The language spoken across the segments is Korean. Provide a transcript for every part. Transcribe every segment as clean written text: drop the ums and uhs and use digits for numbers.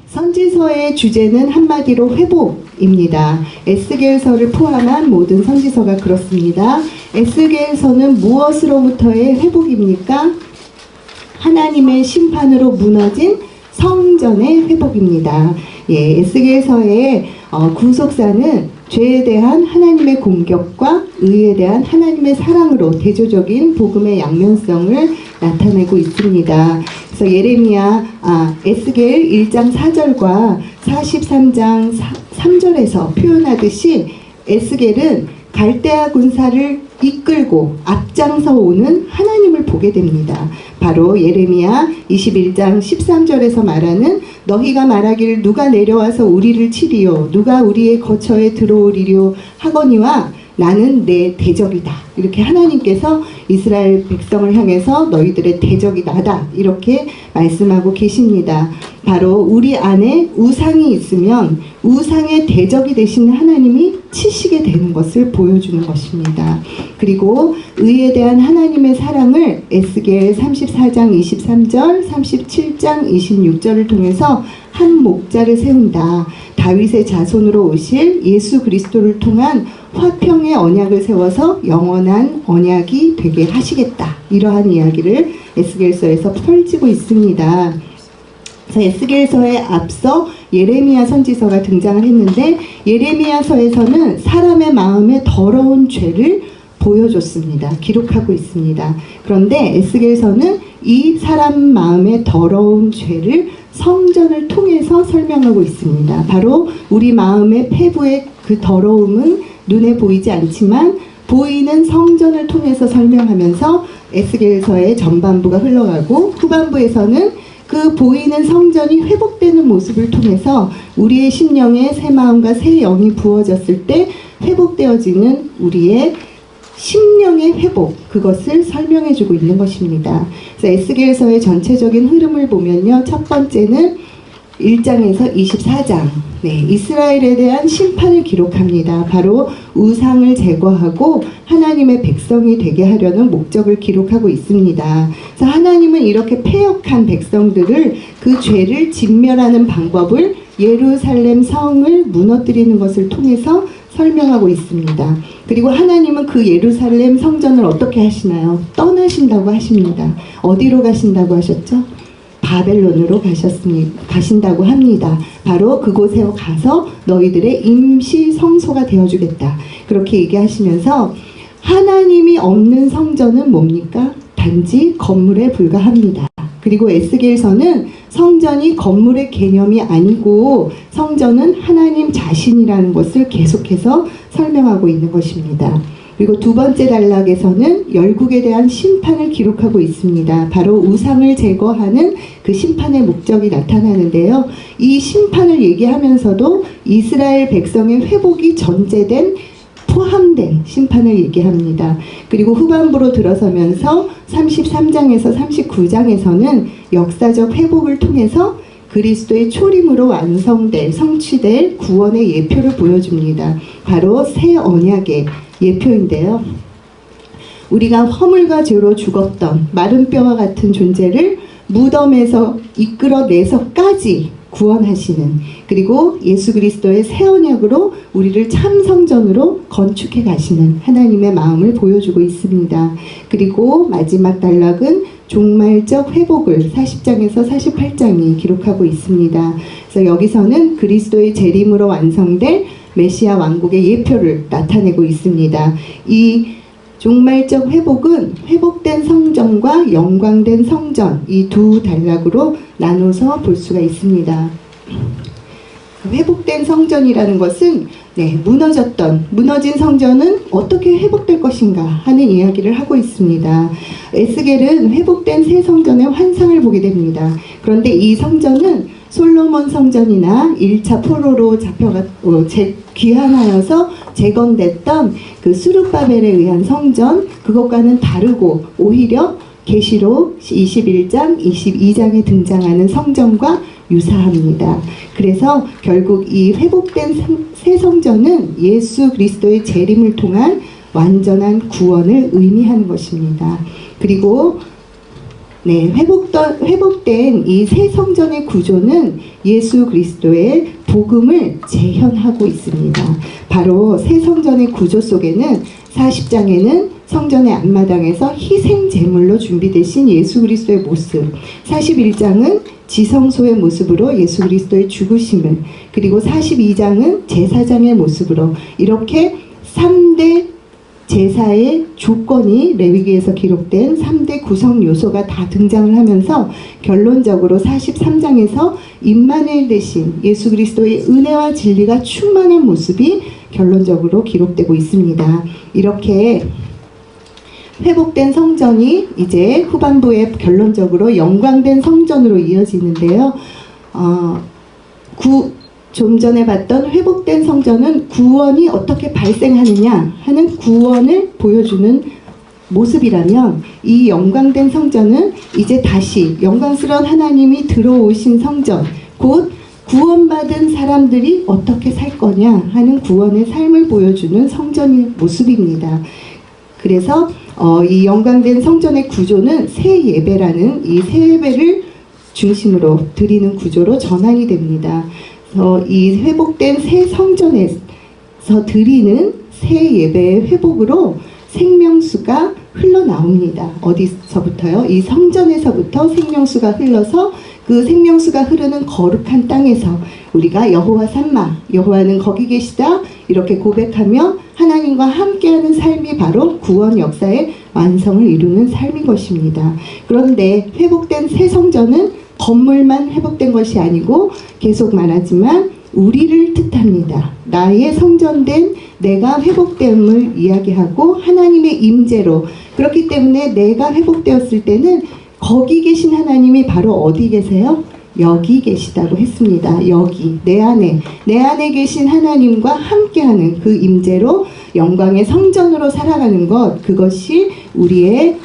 선지서의 주제는 한마디로 회복입니다. 에스겔서를 포함한 모든 선지서가 그렇습니다. 에스겔서는 무엇으로부터의 회복입니까? 하나님의 심판으로 무너진 성전의 회복입니다. 에스겔서의 구속사는 죄에 대한 하나님의 공격과 의에 대한 하나님의 사랑으로 대조적인 복음의 양면성을 나타내고 있습니다. 그래서 에스겔 1장 4절과 43장 3절에서 표현하듯이 에스겔은 갈대아 군사를 이끌고 앞장서 오는 하나님을 보게 됩니다. 바로 예레미야 21장 13절에서 말하는 너희가 말하길 누가 내려와서 우리를 치리요 누가 우리의 거처에 들어오리려 하거니와 나는 내 대적이다. 이렇게 하나님께서 이스라엘 백성을 향해서 너희들의 대적이 나다. 이렇게 말씀하고 계십니다. 바로 우리 안에 우상이 있으면 우상의 대적이 되시는 하나님이 치시게 되는 것을 보여주는 것입니다. 그리고 의에 대한 하나님의 사랑을 에스겔 34장 23절, 37장 26절을 통해서 한 목자를 세운다. 다윗의 자손으로 오실 예수 그리스도를 통한 화평의 언약을 세워서 영원한 언약이 되게 하시겠다. 이러한 이야기를 에스겔서에서 펼치고 있습니다. 그래서 에스겔서에 앞서 예레미야 선지서가 등장을 했는데 예레미야서에서는 사람의 마음에 더러운 죄를 보여줬습니다. 기록하고 있습니다. 그런데 에스겔서는 이 사람 마음의 더러운 죄를 성전을 통해서 설명하고 있습니다. 바로 우리 마음의 폐부의 그 더러움은 눈에 보이지 않지만 보이는 성전을 통해서 설명하면서 에스겔서의 전반부가 흘러가고 후반부에서는 그 보이는 성전이 회복되는 모습을 통해서 우리의 심령에 새 마음과 새 영이 부어졌을 때 회복되어지는 우리의 심령의 회복, 그것을 설명해주고 있는 것입니다. 그래서 에스겔서의 전체적인 흐름을 보면요. 첫 번째는 1장에서 24장, 이스라엘에 대한 심판을 기록합니다. 바로 우상을 제거하고 하나님의 백성이 되게 하려는 목적을 기록하고 있습니다. 그래서 하나님은 이렇게 패역한 백성들을 그 죄를 진멸하는 방법을 예루살렘 성을 무너뜨리는 것을 통해서 설명하고 있습니다. 그리고 하나님은 그 예루살렘 성전을 어떻게 하시나요? 떠나신다고 하십니다. 어디로 가신다고 하셨죠? 바벨론으로 가신다고 합니다. 바로 그곳에 가서 너희들의 임시 성소가 되어주겠다. 그렇게 얘기하시면서 하나님이 없는 성전은 뭡니까? 단지 건물에 불과합니다. 그리고 에스겔서는 성전이 건물의 개념이 아니고 성전은 하나님 자신이라는 것을 계속해서 설명하고 있는 것입니다. 그리고 두 번째 단락에서는 열국에 대한 심판을 기록하고 있습니다. 바로 우상을 제거하는 그 심판의 목적이 나타나는데요. 이 심판을 얘기하면서도 이스라엘 백성의 회복이 전제된 포함된 심판을 얘기합니다. 그리고 후반부로 들어서면서 33장에서 39장에서는 역사적 회복을 통해서 그리스도의 초림으로 성취될 구원의 예표를 보여줍니다. 바로 새 언약의 예표인데요. 우리가 허물과 죄로 죽었던 마른 뼈와 같은 존재를 무덤에서 이끌어내서까지 구원하시는, 그리고 예수 그리스도의 새 언약으로 우리를 참 성전으로 건축해 가시는 하나님의 마음을 보여주고 있습니다. 그리고 마지막 단락은 종말적 회복을 40장에서 48장이 기록하고 있습니다. 그래서 여기서는 그리스도의 재림으로 완성될 메시아 왕국의 예표를 나타내고 있습니다. 이 종말적 회복은 회복된 성전과 영광된 성전, 이 두 단락으로 나눠서 볼 수가 있습니다. 회복된 성전이라는 것은 무너진 성전은 어떻게 회복될 것인가 하는 이야기를 하고 있습니다. 에스겔은 회복된 새 성전의 환상을 보게 됩니다. 그런데 이 성전은 솔로몬 성전이나 1차 포로로 귀환하여서 재건됐던 그 스룹바벨에 의한 성전, 그것과는 다르고 오히려 계시록 21장, 22장에 등장하는 성전과 유사합니다. 그래서 결국 이 회복된 새 성전은 예수 그리스도의 재림을 통한 완전한 구원을 의미하는 것입니다. 그리고 네, 회복된 이 새 성전의 구조는 예수 그리스도의 복음을 재현하고 있습니다. 바로 새 성전의 구조 속에는 40장에는 성전의 앞마당에서 희생 제물로 준비되신 예수 그리스도의 모습, 41장은 지성소의 모습으로 예수 그리스도의 죽으심을, 그리고 42장은 제사장의 모습으로 이렇게 3대 제사의 조건이 레위기에서 기록된 3대 구성 요소가 다 등장을 하면서 결론적으로 43장에서 임마누엘 대신 예수 그리스도의 은혜와 진리가 충만한 모습이 결론적으로 기록되고 있습니다. 이렇게 회복된 성전이 이제 후반부에 결론적으로 영광된 성전으로 이어지는데요. 좀 전에 봤던 회복된 성전은 구원이 어떻게 발생하느냐 하는 구원을 보여주는 모습이라면, 이 영광된 성전은 이제 다시 영광스러운 하나님이 들어오신 성전, 곧 구원받은 사람들이 어떻게 살 거냐 하는 구원의 삶을 보여주는 성전의 모습입니다. 그래서 이 영광된 성전의 구조는 새 예배라는 이 새 예배를 중심으로 드리는 구조로 전환이 됩니다. 이 회복된 새 성전에서 드리는 새 예배의 회복으로 생명수가 흘러나옵니다. 어디서부터요? 이 성전에서부터 생명수가 흘러서 그 생명수가 흐르는 거룩한 땅에서 우리가 여호와 삼마, 여호와는 거기 계시다 이렇게 고백하며 하나님과 함께하는 삶이 바로 구원 역사의 완성을 이루는 삶인 것입니다. 그런데 회복된 새 성전은 건물만 회복된 것이 아니고 계속 말하지만 우리를 뜻합니다. 나의 성전된 내가 회복됨을 이야기하고 하나님의 임재로, 그렇기 때문에 내가 회복되었을 때는 거기 계신 하나님이 바로 어디 계세요? 여기 계시다고 했습니다. 여기 내 안에 계신 하나님과 함께하는 그 임재로 영광의 성전으로 살아가는 것, 그것이 우리의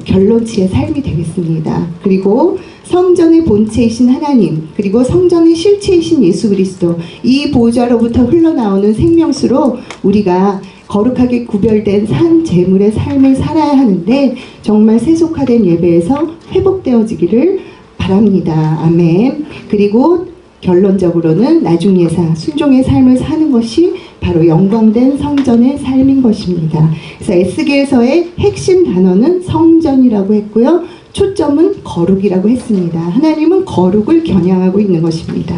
결론치의 삶이 되겠습니다. 그리고 성전의 본체이신 하나님, 그리고 성전의 실체이신 예수 그리스도, 이 보좌로부터 흘러나오는 생명수로 우리가 거룩하게 구별된 산 제물의 삶을 살아야 하는데 정말 세속화된 예배에서 회복되어지기를 바랍니다. 아멘. 그리고 결론적으로는 나중예사, 순종의 삶을 사는 것이 바로 영광된 성전의 삶인 것입니다. 그래서 에스겔서의 핵심 단어는 성전이라고 했고요. 초점은 거룩이라고 했습니다. 하나님은 거룩을 겨냥하고 있는 것입니다.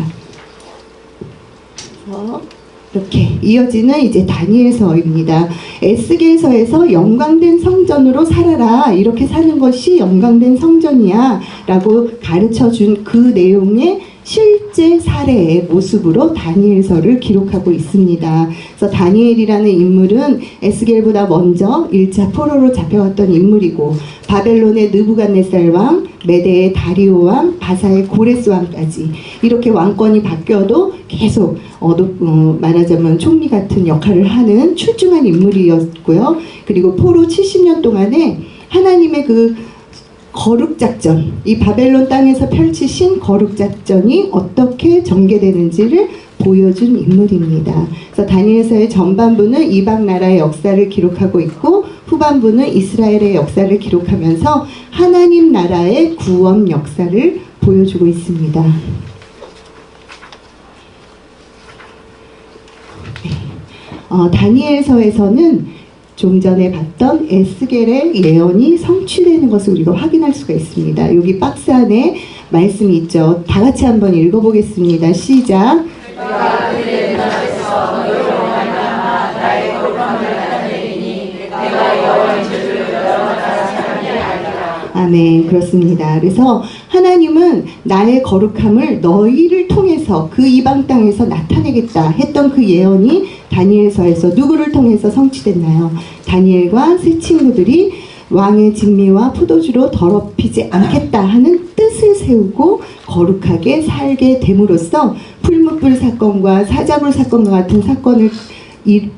이렇게 이어지는 이제 다니엘서입니다. 에스겔서에서 영광된 성전으로 살아라, 이렇게 사는 것이 영광된 성전이야 라고 가르쳐준 그 내용의 실제 사례의 모습으로 다니엘서를 기록하고 있습니다. 그래서 다니엘이라는 인물은 에스겔보다 먼저 1차 포로로 잡혀왔던 인물이고, 바벨론의 느부갓네살 왕, 메대의 다리오 왕, 바사의 고레스 왕까지 이렇게 왕권이 바뀌어도 계속 말하자면 총리 같은 역할을 하는 출중한 인물이었고요. 그리고 포로 70년 동안에 하나님의 그 거룩작전, 이 바벨론 땅에서 펼치신 거룩작전이 어떻게 전개되는지를 보여준 인물입니다. 그래서 다니엘서의 전반부는 이방 나라의 역사를 기록하고 있고, 후반부는 이스라엘의 역사를 기록하면서 하나님 나라의 구원 역사를 보여주고 있습니다. 다니엘서에서는 좀 전에 봤던 에스겔의 예언이 성취되는 것을 우리가 확인할 수가 있습니다. 여기 박스 안에 말씀이 있죠. 다 같이 한번 읽어보겠습니다. 시작. 아멘. 그렇습니다. 그래서 하나님은 나의 거룩함을 너희를 통해서 그 이방 땅에서 나타내겠다 했던 그 예언이 다니엘서에서 누구를 통해서 성취됐나요? 다니엘과 세 친구들이 왕의 진미와 포도주로 더럽히지 않겠다 하는 뜻을 세우고 거룩하게 살게 됨으로써 풀무불 사건과 사자불 사건과 같은 사건을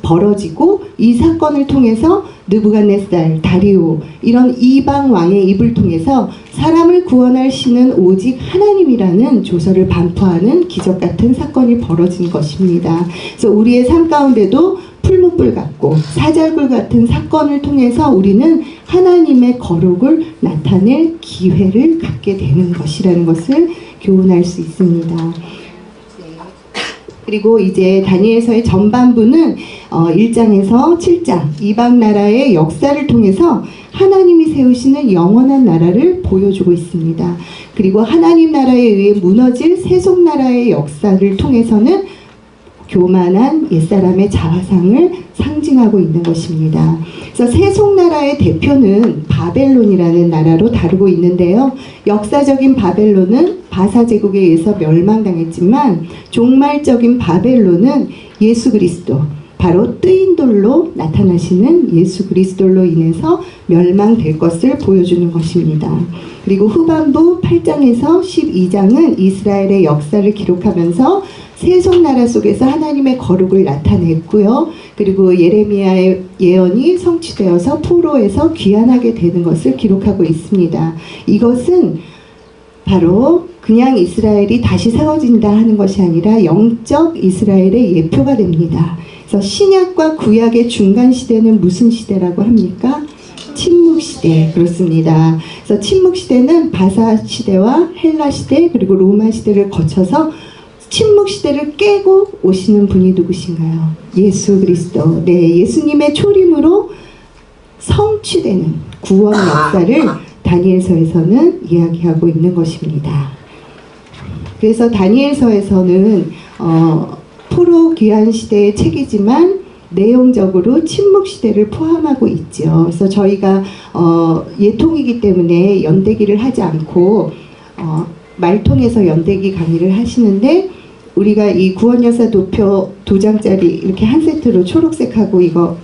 벌어지고, 이 사건을 통해서 느부갓네살, 다리오 이런 이방 왕의 입을 통해서 사람을 구원할 신은 오직 하나님이라는 조서를 반포하는 기적 같은 사건이 벌어진 것입니다. 그래서 우리의 삶 가운데도 풀무불 같고 사절굴 같은 사건을 통해서 우리는 하나님의 거룩을 나타낼 기회를 갖게 되는 것이라는 것을 교훈할 수 있습니다. 그리고 이제 다니엘서의 전반부는 1장에서 7장 이방 나라의 역사를 통해서 하나님이 세우시는 영원한 나라를 보여주고 있습니다. 그리고 하나님 나라에 의해 무너질 세속 나라의 역사를 통해서는 교만한 옛사람의 자화상을 상징하고 있는 것입니다. 그래서 세속나라의 대표는 바벨론이라는 나라로 다루고 있는데요. 역사적인 바벨론은 바사제국에 의해서 멸망당했지만 종말적인 바벨론은 예수 그리스도, 바로 뜨인 돌로 나타나시는 예수 그리스도로 인해서 멸망될 것을 보여주는 것입니다. 그리고 후반부 8장에서 12장은 이스라엘의 역사를 기록하면서 세속나라 속에서 하나님의 거룩을 나타냈고요. 그리고 예레미야의 예언이 성취되어서 포로에서 귀환하게 되는 것을 기록하고 있습니다. 이것은 바로 그냥 이스라엘이 다시 세워진다 하는 것이 아니라 영적 이스라엘의 예표가 됩니다. 그래서 신약과 구약의 중간 시대는 무슨 시대라고 합니까? 침묵시대. 그렇습니다. 그래서 침묵시대는 바사 시대와 헬라 시대 그리고 로마 시대를 거쳐서 침묵시대를 깨고 오시는 분이 누구신가요? 예수 그리스도. 네, 예수님의 초림으로 성취되는 구원 역사를 다니엘서에서는 이야기하고 있는 것입니다. 그래서 다니엘서에서는 포로 귀환 시대의 책이지만 내용적으로 침묵 시대를 포함하고 있죠. 그래서 저희가 예통이기 때문에 연대기를 하지 않고 말통해서 연대기 강의를 하시는데 우리가 이 구원여사 도표 2장짜리 이렇게 한 세트로 초록색하고 이거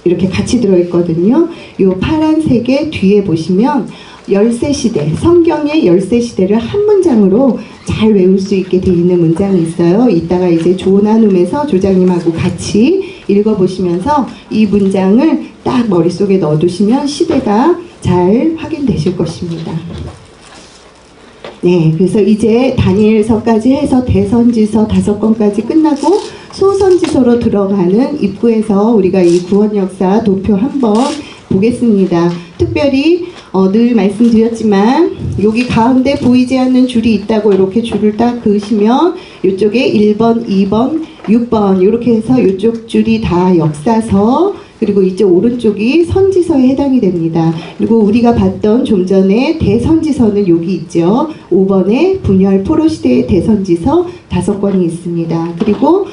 이렇게 같이 들어있거든요. 요 파란색의 뒤에 보시면 열쇠시대, 성경의 열쇠시대를 한 문장으로 잘 외울 수 있게 되어 있는 문장이 있어요. 이따가 이제 조나눔에서 조장님하고 같이 읽어보시면서 이 문장을 딱 머릿속에 넣어두시면 시대가 잘 확인되실 것입니다. 네, 그래서 이제 다니엘서까지 해서 대선지서 5권까지 끝나고 소선지서로 들어가는 입구에서 우리가 이 구원 역사 도표 한번 보겠습니다. 특별히 늘 말씀드렸지만 여기 가운데 보이지 않는 줄이 있다고 이렇게 줄을 딱 그으시면 이쪽에 1번, 2번, 6번 이렇게 해서 이쪽 줄이 다 역사서 그리고 이쪽 오른쪽이 선지서에 해당이 됩니다. 그리고 우리가 봤던 좀 전에 대선지서는 여기 있죠. 5번에 분열 포로시대의 대선지서 5권이 있습니다. 그리고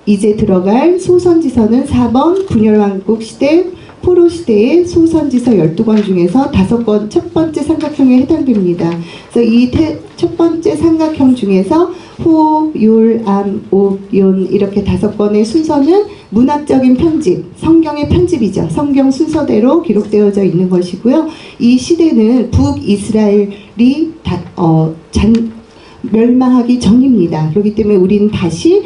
이제 들어갈 소선지서는 4번 분열왕국 시대 포로시대의 소선지서 12권 중에서 5권 첫 번째 삼각형에 해당됩니다. 그래서 이 첫 번째 삼각형 중에서 호, 율, 암, 옵, 연 이렇게 5권의 순서는 문학적인 편집, 성경의 편집이죠. 성경 순서대로 기록되어져 있는 것이고요. 이 시대는 북이스라엘이 멸망하기 전입니다. 그렇기 때문에 우리는 다시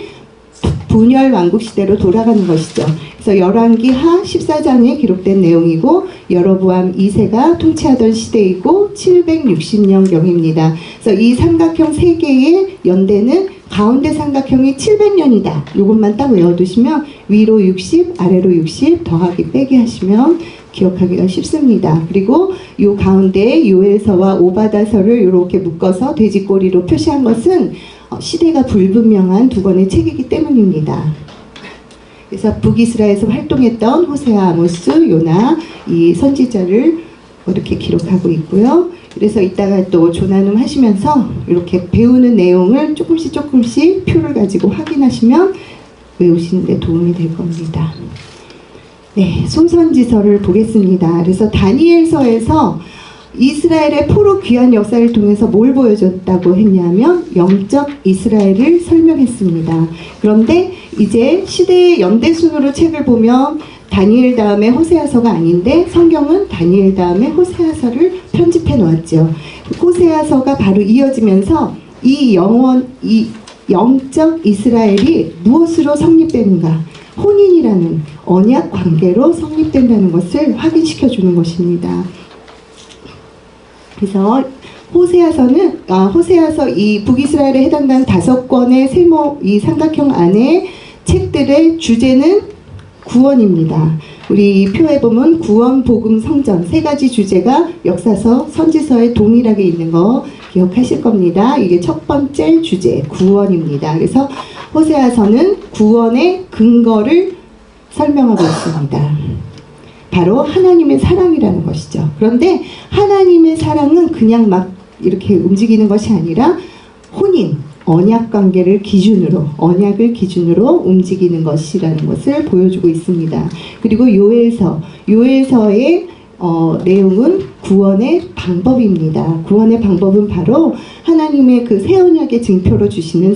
분열 왕국 시대로 돌아가는 것이죠. 그래서 열왕기하 14장에 기록된 내용이고 여로보암 2세가 통치하던 시대이고 760년경입니다. 그래서 이 삼각형 3개의 연대는 가운데 삼각형이 700년이다. 이것만 딱 외워두시면 위로 60, 아래로 60 더하기 빼기 하시면 기억하기가 쉽습니다. 그리고 요 가운데 요엘서와 오바다서를 이렇게 묶어서 돼지꼬리로 표시한 것은 시대가 불분명한 2권의 책이기 때문입니다. 그래서 북이스라엘에서 활동했던 호세아, 아모스, 요나 이 선지자를 이렇게 기록하고 있고요. 그래서 이따가 또 조나눔 하시면서 이렇게 배우는 내용을 조금씩 표를 가지고 확인하시면 외우시는 데 도움이 될 겁니다. 네, 소선지서를 보겠습니다. 그래서 다니엘서에서 이스라엘의 포로 귀환 역사를 통해서 뭘 보여줬다고 했냐면 영적 이스라엘을 설명했습니다. 그런데 이제 시대의 연대순으로 책을 보면 다니엘 다음에 호세아서가 아닌데 성경은 다니엘 다음에 호세아서를 편집해 놓았죠. 호세아서가 바로 이어지면서 이 영적 이스라엘이 무엇으로 성립되는가? 혼인이라는 언약 관계로 성립된다는 것을 확인시켜 주는 것입니다. 그래서 호세아서 이 북이스라엘에 해당되는 5권의 세모 이 삼각형 안에 책들의 주제는 구원입니다. 우리 표에 보면 구원, 복음, 성전 세 가지 주제가 역사서, 선지서에 동일하게 있는 거 기억하실 겁니다. 이게 첫 번째 주제, 구원입니다. 그래서 호세아서는 구원의 근거를 설명하고 있습니다. 바로 하나님의 사랑이라는 것이죠. 그런데 하나님의 사랑은 그냥 막 이렇게 움직이는 것이 아니라 혼인, 언약 관계를 기준으로, 언약을 기준으로 움직이는 것이라는 것을 보여주고 있습니다. 그리고 요엘서의 내용은 구원의 방법입니다. 구원의 방법은 바로 하나님의 그 새 언약의 증표로 주시는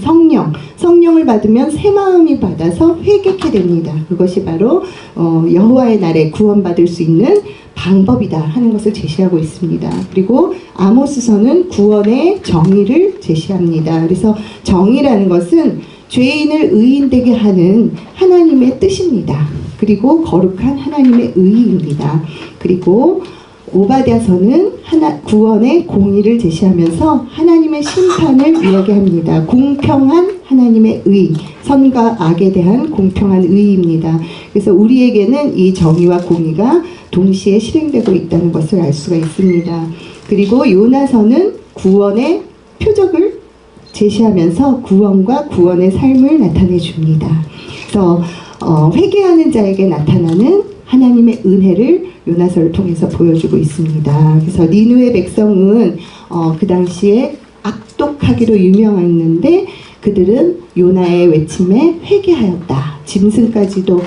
성령을 받으면 새 마음이 받아서 회개케 됩니다. 그것이 바로 여호와의 날에 구원받을 수 있는 방법이다 하는 것을 제시하고 있습니다. 그리고 아모스서는 구원의 정의를 제시합니다. 그래서 정의라는 것은 죄인을 의인되게 하는 하나님의 뜻입니다. 그리고 거룩한 하나님의 의의입니다. 그리고 오바댜서는 구원의 공의를 제시하면서 하나님의 심판을 이야기합니다. 공평한 하나님의 의, 선과 악에 대한 공평한 의의입니다. 그래서 우리에게는 이 정의와 공의가 동시에 실행되고 있다는 것을 알 수가 있습니다. 그리고 요나서는 구원의 표적을 제시하면서 구원과 구원의 삶을 나타내 줍니다. 그래서 회개하는 자에게 나타나는 하나님의 은혜를 요나서를 통해서 보여주고 있습니다. 그래서 니느웨 백성은 그 당시에 악독하기로 유명했는데 그들은 요나의 외침에 회개하였다. 짐승까지도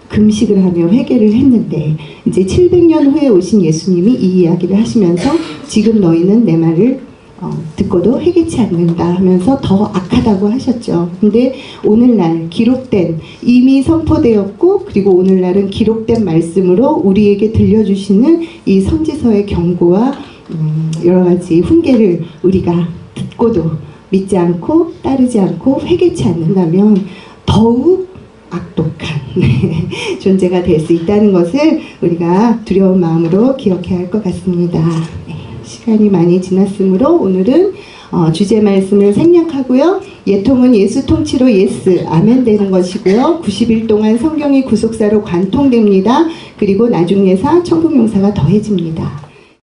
금식을 하며 회개를 했는데 이제 700년 후에 오신 예수님이 이 이야기를 하시면서 지금 너희는 내 말을 듣고도 회개치 않는다 하면서 더 악하다고 하셨죠. 근데 오늘날 기록된, 이미 선포되었고 그리고 오늘날은 기록된 말씀으로 우리에게 들려주시는 이 선지서의 경고와 여러 가지 훈계를 우리가 듣고도 믿지 않고 따르지 않고 회개치 않는다면 더욱 악독한 존재가 될 수 있다는 것을 우리가 두려운 마음으로 기억해야 할 것 같습니다. 시간이 많이 지났으므로 오늘은 주제 말씀을 생략하고요. 예통은 예수 통치로 예스, 아멘 되는 것이고요. 90일 동안 성경이 구속사로 관통됩니다. 그리고 나중예사, 천국용사가 더해집니다.